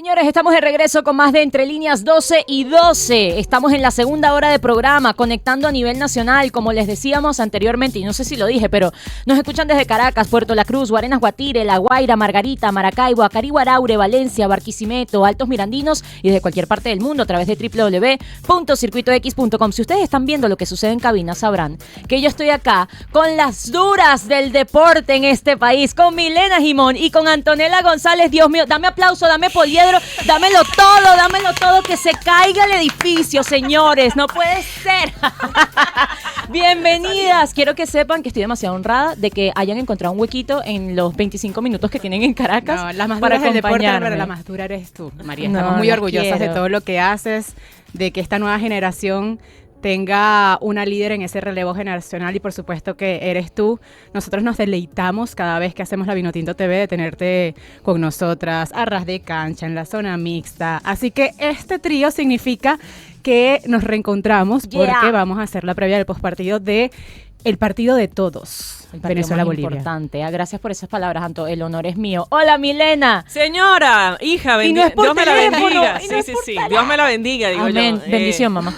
Señores, estamos de regreso con más de Entre Líneas 12 y 12. Estamos en la segunda hora de programa, conectando a nivel nacional, como les decíamos anteriormente, y no sé si lo dije, pero nos escuchan desde Caracas, Puerto La Cruz, Guarenas Guatire, La Guaira, Margarita, Maracaibo, Acarigua Araure, Valencia, Barquisimeto, Altos Mirandinos y desde cualquier parte del mundo a través de www.circuitox.com. Si ustedes están viendo lo que sucede en cabina, sabrán que yo estoy acá con las duras del deporte en este país, con Milena Gimón y con Antonella González. Dios mío, dame aplauso, dame poliedro, dámelo todo, que se caiga el edificio, señores, no puede ser. Bienvenidas, quiero que sepan que estoy demasiado honrada de que hayan encontrado un huequito en los 25 minutos que tienen en Caracas. No, la más dura es el deporte, pero la más dura eres tú, María. Estamos muy orgullosas de todo lo que haces, de que esta nueva generación tenga una líder en ese relevo generacional y por supuesto que eres tú. Nosotros nos deleitamos cada vez que hacemos la Vinotinto TV de tenerte con nosotras a ras de cancha, en la zona mixta. Así que este trío significa que nos reencontramos porque vamos a hacer la previa del postpartido de el partido de todos. Venezuela-Bolivia. Importante. Gracias por esas palabras, Anto. El honor es mío. Hola, Milena. Señora, hija, Dios me la bendiga. Sí. Dios me la bendiga, digo Amén. yo. Bendición, mamá.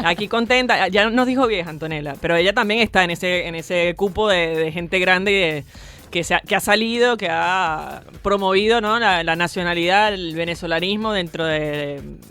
Aquí contenta. Ya nos dijo vieja, Antonella, pero ella también está en ese cupo de gente grande que ha salido, que ha promovido, ¿no?, la nacionalidad, el venezolanismo dentro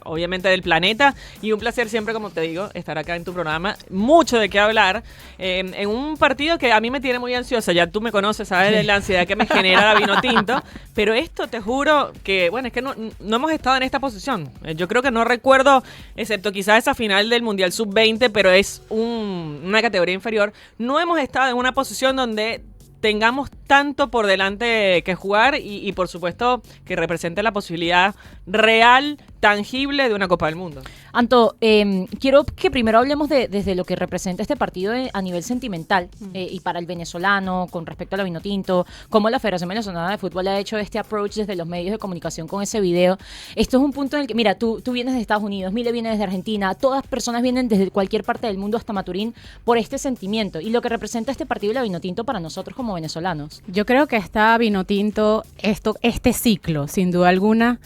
obviamente del planeta. Y un placer siempre, como te digo, estar acá en tu programa. Mucho de qué hablar en un partido que a mí me tiene muy ansiosa. Ya tú me conoces, sabes de la ansiedad que me genera la Vinotinto. Pero esto te juro que, bueno, es que no hemos estado en esta posición. Yo creo que no recuerdo, excepto quizás esa final del Mundial Sub-20, pero es una categoría inferior. No hemos estado en una posición donde tengamos tanto por delante que jugar y por supuesto que represente la posibilidad real, tangible de una Copa del Mundo. Anto, quiero que primero hablemos desde lo que representa este partido a nivel sentimental y para el venezolano con respecto a la Vinotinto, cómo la Federación Venezolana de Fútbol ha hecho este approach desde los medios de comunicación con ese video. Esto es un punto en el que, mira, tú vienes de Estados Unidos, Mile viene desde Argentina, todas personas vienen desde cualquier parte del mundo hasta Maturín por este sentimiento y lo que representa este partido de la Vinotinto para nosotros como venezolanos. Yo creo que esta Vinotinto, este ciclo, sin duda alguna,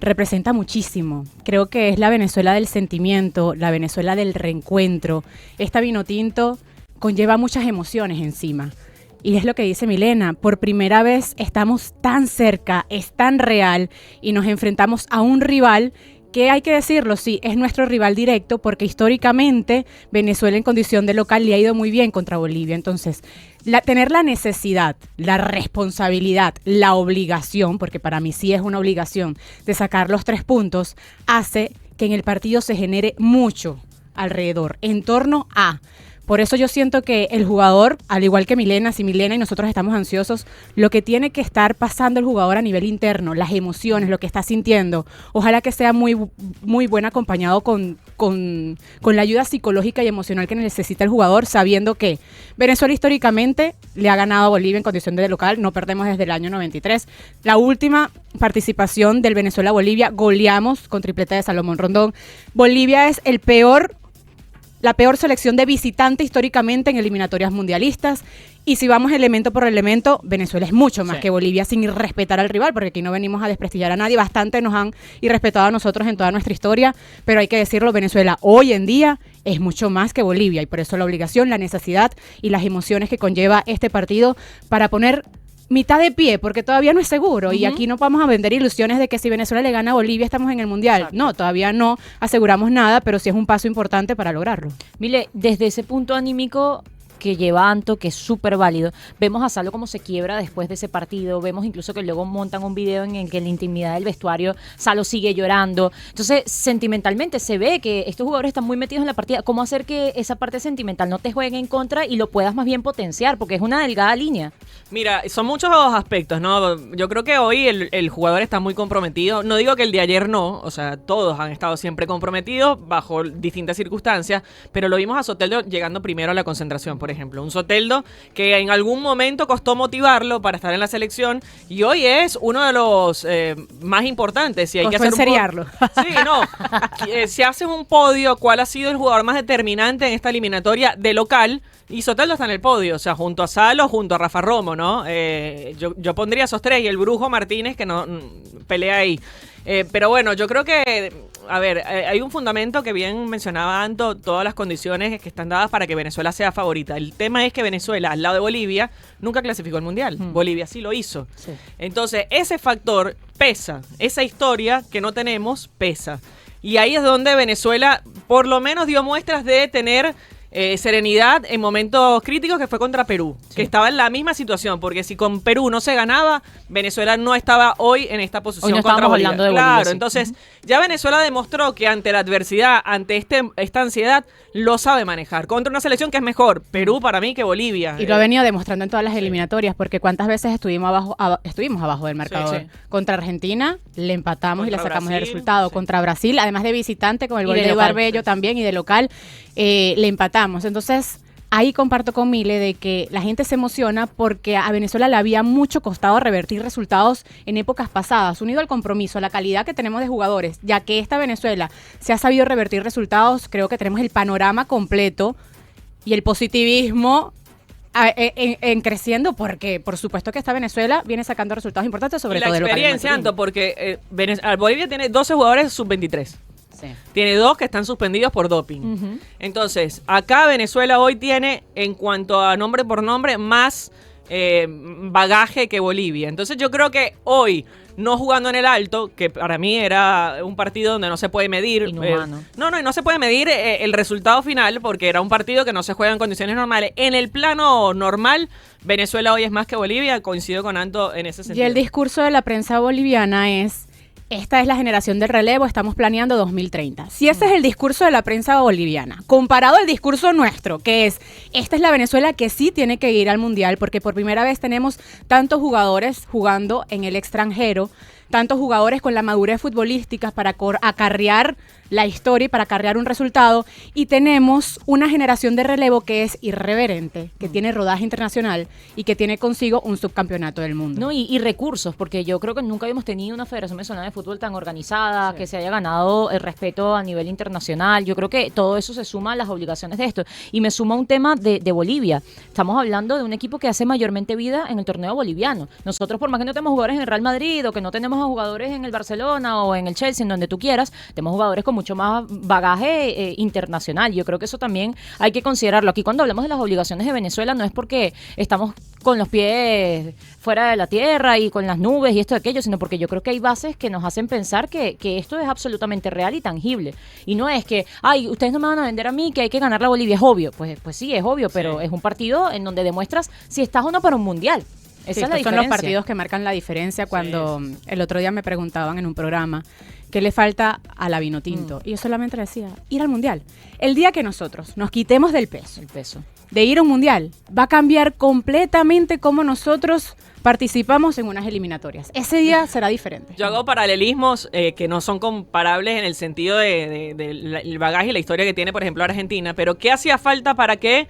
representa muchísimo. Creo que es la Venezuela del sentimiento, la Venezuela del reencuentro. Esta Vinotinto conlleva muchas emociones encima. Y es lo que dice Milena, por primera vez estamos tan cerca, es tan real y nos enfrentamos a un rival que, hay que decirlo, sí, es nuestro rival directo porque históricamente Venezuela en condición de local le ha ido muy bien contra Bolivia. Entonces, tener la necesidad, la responsabilidad, la obligación, porque para mí sí es una obligación, de sacar los 3 puntos, hace que en el partido se genere mucho alrededor, en torno a. Por eso yo siento que el jugador, al igual que Milena, si Milena y nosotros estamos ansiosos, lo que tiene que estar pasando el jugador a nivel interno, las emociones, lo que está sintiendo, ojalá que sea muy, muy buen acompañado con la ayuda psicológica y emocional que necesita el jugador, sabiendo que Venezuela históricamente le ha ganado a Bolivia en condición de local, no perdemos desde el año 93. La última participación del Venezuela-Bolivia, goleamos con tripleta de Salomón Rondón. Bolivia es la peor selección de visitante históricamente en eliminatorias mundialistas. Y si vamos elemento por elemento, Venezuela es mucho más que Bolivia, sin irrespetar al rival, porque aquí no venimos a desprestigiar a nadie. Bastante nos han irrespetado a nosotros en toda nuestra historia, pero hay que decirlo, Venezuela hoy en día es mucho más que Bolivia, y por eso la obligación, la necesidad y las emociones que conlleva este partido para poner mitad de pie, porque todavía no es seguro, y aquí no vamos a vender ilusiones de que si Venezuela le gana a Bolivia estamos en el Mundial. Exacto. No, todavía no aseguramos nada, pero sí es un paso importante para lograrlo. Mire, desde ese punto anímico que lleva Anto, que es súper válido, vemos a Salo como se quiebra después de ese partido, vemos incluso que luego montan un video en el que en la intimidad del vestuario Salo sigue llorando. Entonces, sentimentalmente se ve que estos jugadores están muy metidos en la partida. ¿Cómo hacer que esa parte sentimental no te juegue en contra y lo puedas más bien potenciar? Porque es una delgada línea. Mira, son muchos aspectos, ¿no? Yo creo que hoy el jugador está muy comprometido. No digo que el de ayer no, o sea, todos han estado siempre comprometidos bajo distintas circunstancias, pero lo vimos a Soteldo llegando primero a la concentración, por por ejemplo. Un Soteldo que en algún momento costó motivarlo para estar en la selección y hoy es uno de los más importantes. Si hay que hacer seriarlo. Sí, no. Si haces un podio, ¿cuál ha sido el jugador más determinante en esta eliminatoria de local? Y Soteldo está en el podio, o sea, junto a Salo, junto a Rafa Romo, ¿no? Yo pondría esos tres y el Brujo Martínez que no pelea ahí. Pero bueno, yo creo que, a ver, hay un fundamento que bien mencionaba Anto, todas las condiciones que están dadas para que Venezuela sea favorita. El tema es que Venezuela, al lado de Bolivia, nunca clasificó al Mundial. Bolivia sí lo hizo. Sí. Entonces, ese factor pesa, esa historia que no tenemos pesa. Y ahí es donde Venezuela por lo menos dio muestras de tener serenidad en momentos críticos, que fue contra Perú, que estaba en la misma situación, porque si con Perú no se ganaba, Venezuela no estaba hoy en esta posición hoy no contra Bolivia. Hablando de Bolivia, claro, sí. Entonces ya Venezuela demostró que ante la adversidad, ante esta ansiedad, lo sabe manejar. Contra una selección que es mejor, Perú para mí, que Bolivia. Y lo ha venido demostrando en todas las eliminatorias, porque cuántas veces estuvimos abajo del marcador. Sí. Contra Argentina le empatamos contra y le sacamos Brasil, el resultado. Sí. Contra Brasil, además de visitante, con el gol de Barbello también, y de local, le empatamos. Entonces, ahí comparto con Mile de que la gente se emociona porque a Venezuela le había mucho costado revertir resultados en épocas pasadas, unido al compromiso, a la calidad que tenemos de jugadores. Ya que esta Venezuela se ha sabido revertir resultados, creo que tenemos el panorama completo y el positivismo en creciendo, porque por supuesto que esta Venezuela viene sacando resultados importantes, sobre todo de la experiencia, Anto, porque Bolivia tiene 12 jugadores sub-23. Sí. Tiene 2 que están suspendidos por doping. Entonces, acá Venezuela hoy tiene, en cuanto a nombre por nombre, más bagaje que Bolivia. Entonces yo creo que hoy, no jugando en el Alto, que para mí era un partido donde no se puede medir. No se puede medir el resultado final, porque era un partido que no se juega en condiciones normales. En el plano normal, Venezuela hoy es más que Bolivia, coincido con Anto en ese sentido. Y el discurso de la prensa boliviana es: esta es la generación del relevo, estamos planeando 2030. Si ese es el discurso de la prensa boliviana, comparado al discurso nuestro, que es, esta es la Venezuela que sí tiene que ir al Mundial, porque por primera vez tenemos tantos jugadores jugando en el extranjero, tantos jugadores con la madurez futbolística para acarrear la historia y para acarrear un resultado, y tenemos una generación de relevo que es irreverente, que tiene rodaje internacional y que tiene consigo un subcampeonato del mundo. No, y recursos, porque yo creo que nunca habíamos tenido una Federación Venezolana de Fútbol tan organizada, que se haya ganado el respeto a nivel internacional. Yo creo que todo eso se suma a las obligaciones de esto. Y me suma un tema de Bolivia. Estamos hablando de un equipo que hace mayormente vida en el torneo boliviano. Nosotros, por más que no tenemos jugadores en el Real Madrid o que no tenemos a jugadores en el Barcelona o en el Chelsea, en donde tú quieras, tenemos jugadores con mucho más bagaje internacional. Yo creo que eso también hay que considerarlo. Aquí cuando hablamos de las obligaciones de Venezuela no es porque estamos con los pies fuera de la tierra y con las nubes y esto y aquello, sino porque yo creo que hay bases que nos hacen pensar que esto es absolutamente real y tangible. Y no es que, ustedes no me van a vender a mí que hay que ganar la Bolivia, es obvio. Pues sí, es obvio, pero es un partido en donde demuestras si estás o no para un mundial. Esa es la diferencia. Son los partidos que marcan la diferencia. Cuando el otro día me preguntaban en un programa qué le falta a la Vinotinto, y yo solamente le decía, ir al Mundial. El día que nosotros nos quitemos del peso de ir a un Mundial, va a cambiar completamente cómo nosotros participamos en unas eliminatorias. Ese día será diferente. Yo hago paralelismos que no son comparables en el sentido del bagaje y la historia que tiene, por ejemplo, Argentina, pero ¿qué hacía falta para que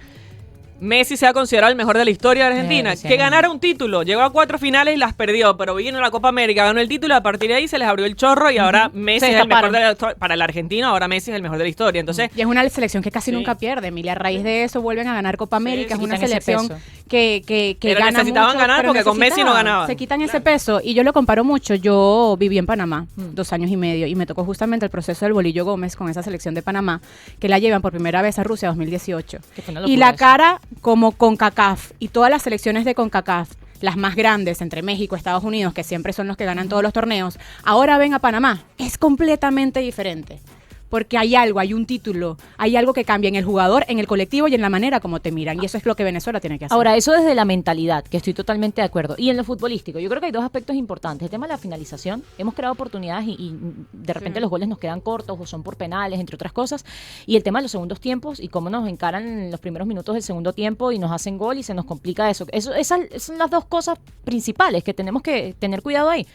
Messi sea considerado el mejor de la historia de Argentina? Que ganara un título, llegó a 4 finales y las perdió, pero vino a la Copa América, ganó el título, a partir de ahí se les abrió el chorro y ahora Messi es el mejor de la historia. Para el argentino, ahora Messi es el mejor de la historia. Entonces, y es una selección que casi nunca pierde, Emilia. A raíz de eso vuelven a ganar Copa América. Es una selección que pero gana necesitaban mucho, ganar porque con Messi no ganaban. Se quitan ese peso, y yo lo comparo mucho. Yo viví en Panamá 2 años y medio y me tocó justamente el proceso del Bolillo Gómez con esa selección de Panamá, que la llevan por primera vez a Rusia 2018. Y la cara como con CONCACAF y todas las selecciones de CONCACAF, las más grandes entre México y Estados Unidos, que siempre son los que ganan todos los torneos, ahora ven a Panamá. Es completamente diferente. Porque hay algo, hay un título, hay algo que cambia en el jugador, en el colectivo y en la manera como te miran. Y eso es lo que Venezuela tiene que hacer. Ahora, eso desde la mentalidad, que estoy totalmente de acuerdo. Y en lo futbolístico, yo creo que hay 2 aspectos importantes. El tema de la finalización. Hemos creado oportunidades y de repente los goles nos quedan cortos o son por penales, entre otras cosas. Y el tema de los segundos tiempos y cómo nos encaran en los primeros minutos del segundo tiempo y nos hacen gol y se nos complica eso. Esas son las 2 cosas principales que tenemos que tener cuidado ahí.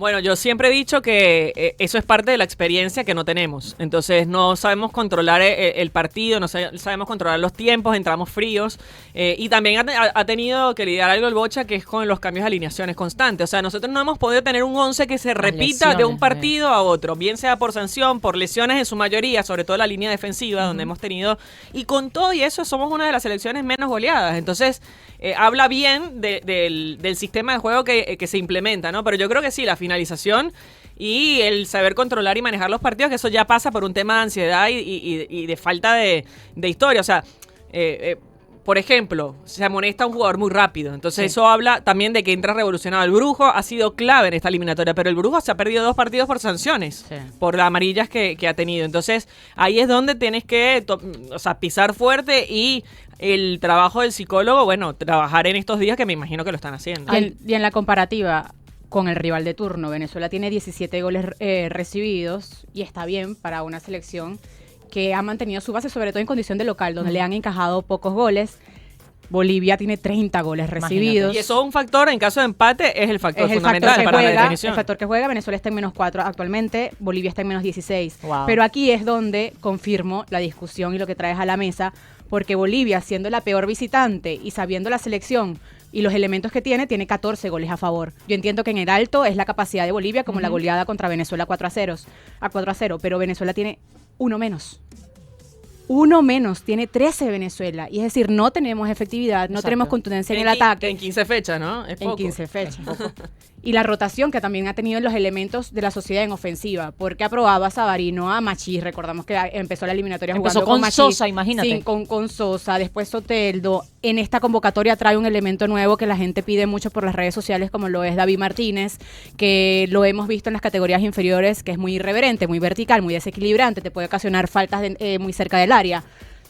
Bueno, yo siempre he dicho que eso es parte de la experiencia que no tenemos. Entonces no sabemos controlar el partido, no sabemos controlar los tiempos, entramos fríos. Y también ha tenido que lidiar algo el Bocha, que es con los cambios de alineaciones constantes. O sea, nosotros no hemos podido tener un 11 que se repita de un partido a otro, bien sea por sanción, por lesiones en su mayoría, sobre todo la línea defensiva, donde hemos tenido... Y con todo y eso somos una de las selecciones menos goleadas. Entonces... habla bien del sistema de juego que se implementa, ¿no? Pero yo creo que sí, la finalización y el saber controlar y manejar los partidos, que eso ya pasa por un tema de ansiedad y de falta de historia. O sea, por ejemplo, se amonesta a un jugador muy rápido. Entonces eso habla también de que entra revolucionado. El Brujo ha sido clave en esta eliminatoria, pero el Brujo se ha perdido 2 partidos por sanciones, por las amarillas que ha tenido. Entonces ahí es donde tienes que pisar fuerte y... el trabajo del psicólogo, bueno, trabajar en estos días que me imagino que lo están haciendo. Y en la comparativa con el rival de turno, Venezuela tiene 17 goles recibidos y está bien para una selección que ha mantenido su base, sobre todo en condición de local, donde le han encajado pocos goles. Bolivia tiene 30 goles recibidos. Y eso es un factor, en caso de empate, es el factor fundamental para la definición. El factor que juega, Venezuela está en -4 actualmente, Bolivia está en -16. Wow. Pero aquí es donde confirmo la discusión y lo que traes a la mesa, porque Bolivia, siendo la peor visitante y sabiendo la selección y los elementos que tiene 14 goles a favor. Yo entiendo que en el alto es la capacidad de Bolivia, como la goleada contra Venezuela 4-0, pero Venezuela tiene uno menos. Uno menos, tiene 13 Venezuela. Y es decir, no tenemos efectividad, no tenemos contundencia en el ataque. En 15 fechas, ¿no? Es poco. En 15 fechas. Y la rotación que también ha tenido en los elementos de la sociedad en ofensiva, porque ha probado a Savarino, a Machís, recordamos que empezó la eliminatoria jugando con Machís. Sosa, imagínate. Sí, con Sosa, después Soteldo. En esta convocatoria trae un elemento nuevo que la gente pide mucho por las redes sociales, como lo es David Martínez, que lo hemos visto en las categorías inferiores, que es muy irreverente, muy vertical, muy desequilibrante, te puede ocasionar faltas muy cerca del área,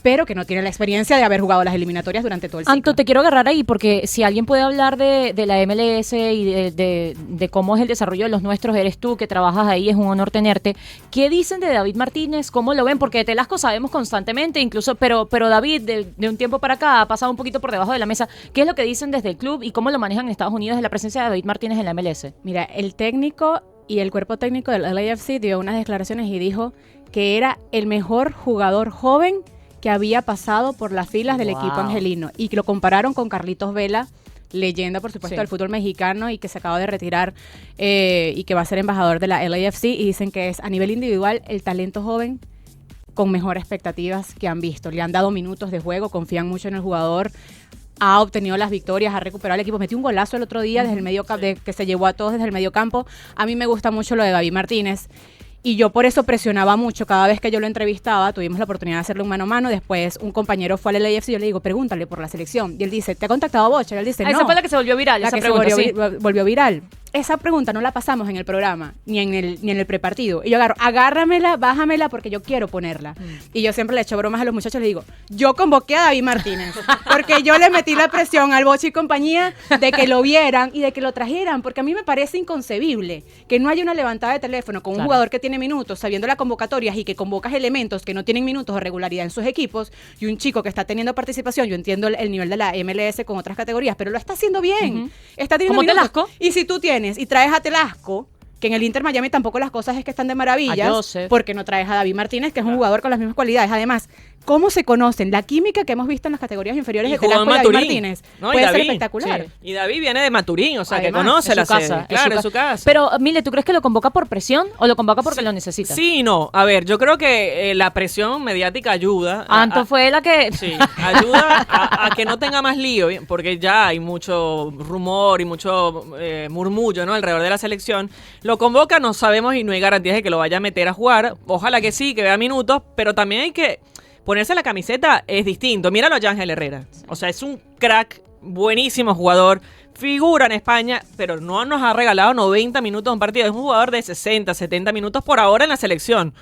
pero que no tiene la experiencia de haber jugado las eliminatorias durante todo el ciclo. Anto, te quiero agarrar ahí porque si alguien puede hablar de la MLS y de cómo es el desarrollo de los nuestros, eres tú que trabajas ahí, es un honor tenerte. ¿Qué dicen de David Martínez? ¿Cómo lo ven? Porque de Telasco sabemos constantemente, incluso, pero David de un tiempo para acá ha pasado un poquito por debajo de la mesa. ¿Qué es lo que dicen desde el club y cómo lo manejan en Estados Unidos de la presencia de David Martínez en la MLS? Mira, el técnico y el cuerpo técnico del LAFC dio unas declaraciones y dijo que era el mejor jugador joven que había pasado por las filas del equipo angelino, y que lo compararon con Carlitos Vela, leyenda por supuesto del fútbol mexicano y que se acaba de retirar y que va a ser embajador de la LAFC, y dicen que es a nivel individual el talento joven con mejores expectativas que han visto. Le han dado minutos de juego, confían mucho en el jugador, ha obtenido las victorias, ha recuperado el equipo, metió un golazo el otro día desde el medio que se llevó a todos desde el medio campo. A mí me gusta mucho lo de David Martínez. Y yo por eso presionaba mucho cada vez que yo lo entrevistaba. Tuvimos la oportunidad de hacerlo un mano a mano. Después un compañero fue al LAFC y yo le digo, pregúntale por la selección. Y él dice, ¿te ha contactado Bocha? Y él dice, no. Esa fue la que se volvió viral, la esa que pregunta, se volvió viral. Esa pregunta no la pasamos en el programa, ni en el prepartido. Y yo agárramela, bájamela, porque yo quiero ponerla. Y yo siempre le echo bromas a los muchachos, les digo, yo convoqué a David Martínez, porque yo le metí la presión al Bocha y compañía de que lo vieran y de que lo trajeran, porque a mí me parece inconcebible que no haya una levantada de teléfono con un jugador que tiene minutos, sabiendo las convocatorias y que convocas elementos que no tienen minutos o regularidad en sus equipos, y un chico que está teniendo participación. Yo entiendo el nivel de la MLS con otras categorías, pero lo está haciendo bien. Está teniendo ¿Como minutos. Telasco? Y si tú tienes y traes a Telasco, que en el Inter Miami tampoco las cosas es que están de maravillas, porque no traes a David Martínez, que es un jugador con las mismas cualidades. Además, ¿cómo se conocen? La química que hemos visto en las categorías inferiores de Telasco y David Martínez puede ser espectacular. Sí. Y David viene de Maturín, o sea, Además, que conoce la casa, sede. Claro, en su casa. Pero, Mile, ¿tú crees que lo convoca por presión o lo convoca porque lo necesita? Sí y no. A ver, yo creo que la presión mediática ayuda. Anto fue la que... Sí, ayuda a que no tenga más lío, porque ya hay mucho rumor y mucho murmullo, ¿no?, alrededor de la selección. Lo convoca, no sabemos y no hay garantías de que lo vaya a meter a jugar. Ojalá que sí, que vea minutos, pero también hay que ponerse la camiseta, es distinto. Míralo a Ángel Herrera. O sea, es un crack, buenísimo jugador, figura en España, pero no nos ha regalado 90 minutos de un partido. Es un jugador de 60, 70 minutos por ahora en la selección.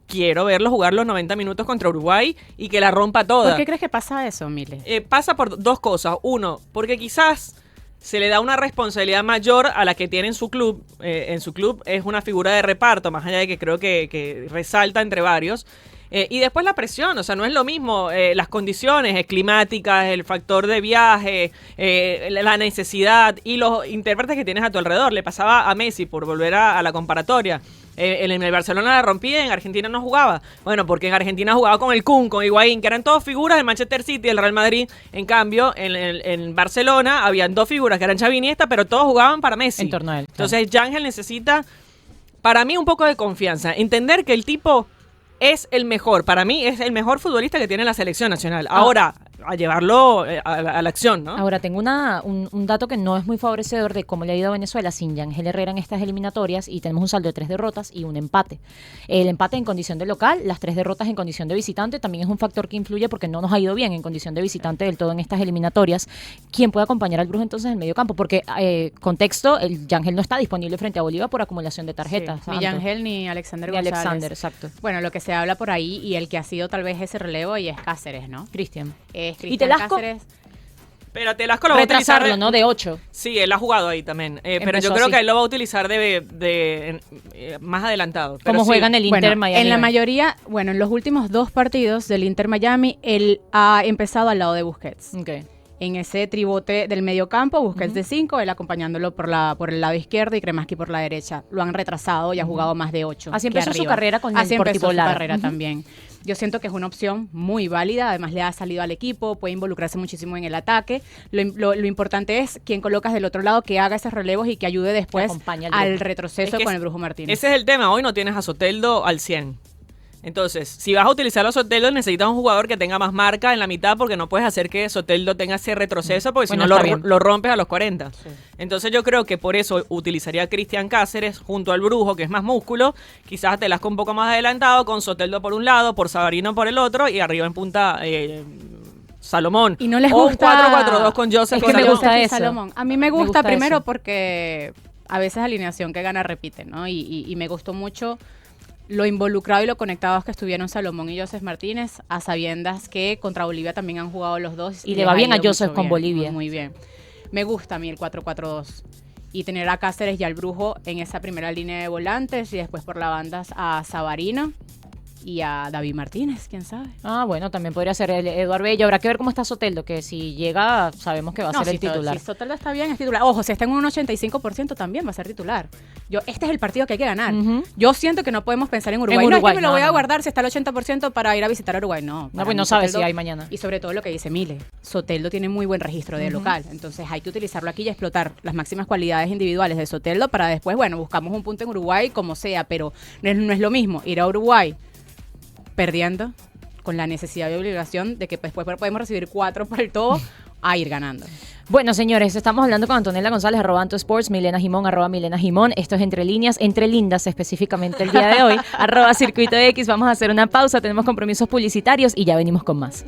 Quiero verlo jugar los 90 minutos contra Uruguay y que la rompa toda. ¿Por qué crees que pasa eso, Mile? Pasa por dos cosas. Uno, porque quizás se le da una responsabilidad mayor a la que tiene en su club. En su club es una figura de reparto, más allá de que creo que resalta entre varios. Y después la presión, o sea, no es lo mismo las condiciones climáticas, el factor de viaje, la necesidad y los intérpretes que tienes a tu alrededor. Le pasaba a Messi, por volver a la comparatoria. En el Barcelona la rompía, en Argentina no jugaba. Bueno, porque en Argentina jugaba con el Kun, con Higuaín, que eran todas figuras del Manchester City y del Real Madrid. En cambio, en Barcelona habían 2 figuras que eran Xavi y Iniesta, pero todos jugaban para Messi. En torno a él. Entonces, Yángel necesita, para mí, un poco de confianza. Entender que el tipo es el mejor. Para mí, es el mejor futbolista que tiene la selección nacional. Ahora, a llevarlo a la acción, ¿no? Ahora, tengo un dato que no es muy favorecedor de cómo le ha ido a Venezuela sin Yángel Herrera en estas eliminatorias, y tenemos un saldo de 3 derrotas y un empate. El empate en condición de local, las 3 derrotas en condición de visitante, también es un factor que influye porque no nos ha ido bien en condición de visitante del todo en estas eliminatorias. ¿Quién puede acompañar al Brujo entonces en el medio campo? Porque, contexto, el Yángel no está disponible frente a Bolívar por acumulación de tarjetas. Sí, ni Yángel ni Alexander Ni González. Alexander, exacto. Bueno, lo que se habla por ahí y el que ha sido tal vez ese relevo y es Cáceres, ¿no? Cristian. Es ¿Y Cristian Telasco? Cáceres. Pero Telasco lo va a utilizar Retrasarlo, ¿no? De 8. Sí, él ha jugado ahí también. Pero Empezó yo creo así. que él lo va a utilizar más adelantado. Pero Como sí. juegan el Inter Bueno, Miami. en la mayoría, bueno, en los últimos 2 partidos del Inter Miami, él ha empezado al lado de Busquets. Ok. En ese tribote del medio campo, Busquets de 5, él acompañándolo por el lado izquierdo y Cremaschi por la derecha. Lo han retrasado y ha jugado más de 8. Así que empezó su arriba. carrera con Así el empezó su Portipolar. carrera también. Yo siento que es una opción muy válida, además le ha salido al equipo, puede involucrarse muchísimo en el ataque. Lo importante es quién colocas del otro lado, que haga esos relevos y que ayude después acompañe al al Brujo. retroceso Es que con el Brujo Martínez. Ese es el tema. Hoy no tienes a Soteldo al 100. Entonces, si vas a utilizar a Soteldo, necesitas un jugador que tenga más marca en la mitad, porque no puedes hacer que Soteldo tenga ese retroceso, porque Bueno, si no está bien. lo rompes a los 40. Entonces yo creo que por eso utilizaría a Cristian Cáceres junto al Brujo, que es más músculo, quizás a Telasco un poco más adelantado, con Soteldo por un lado, por Savarino por el otro, y arriba en punta Salomón. Y no les O gusta... un 4-4-2 con Joseph. Es que me Salomón. gusta Joseph y eso. Salomón. A mí me Me gusta, gusta primero eso. porque a veces alineación que gana repite, ¿no? Y me gustó mucho lo involucrado y lo conectados que estuvieron Salomón y Joseph Martínez, a sabiendas que contra Bolivia también han jugado los dos. Y le les va ha bien a ido Joseph mucho con bien, Bolivia. Muy bien. Me gusta a mí el 4-4-2. Y tener a Cáceres y al Brujo en esa primera línea de volantes y después por la banda a Savarino y a David Martínez, quién sabe. Ah, bueno, también podría ser el Eduardo Bello. Habrá que ver cómo está Soteldo, que si llega, sabemos que va a ser el titular. Si Soteldo está bien, es titular. Ojo, si está en un 85% también va a ser titular. Este es el partido que hay que ganar. Ujú. Yo siento que no podemos pensar en Uruguay. En No, Uruguay, es que me lo no, voy a no. guardar si está el 80% para ir a visitar a Uruguay. No, para pues mí no sabes Soteldo- si hay mañana. Y sobre todo lo que dice Mile. Soteldo tiene muy buen registro de local. Entonces hay que utilizarlo aquí y explotar las máximas cualidades individuales de Soteldo para después, bueno, buscamos un punto en Uruguay como sea, pero no es lo mismo ir a Uruguay perdiendo con la necesidad y obligación de que después podemos recibir 4 por el todo a ir ganando. Bueno, señores, estamos hablando con Antonella González, @Anto Sports, Milena Jimón, @Milena Jimón. Esto es Entre Líneas, Entre Lindas específicamente el día de hoy, @Circuito X. Vamos a hacer una pausa, tenemos compromisos publicitarios y ya venimos con más.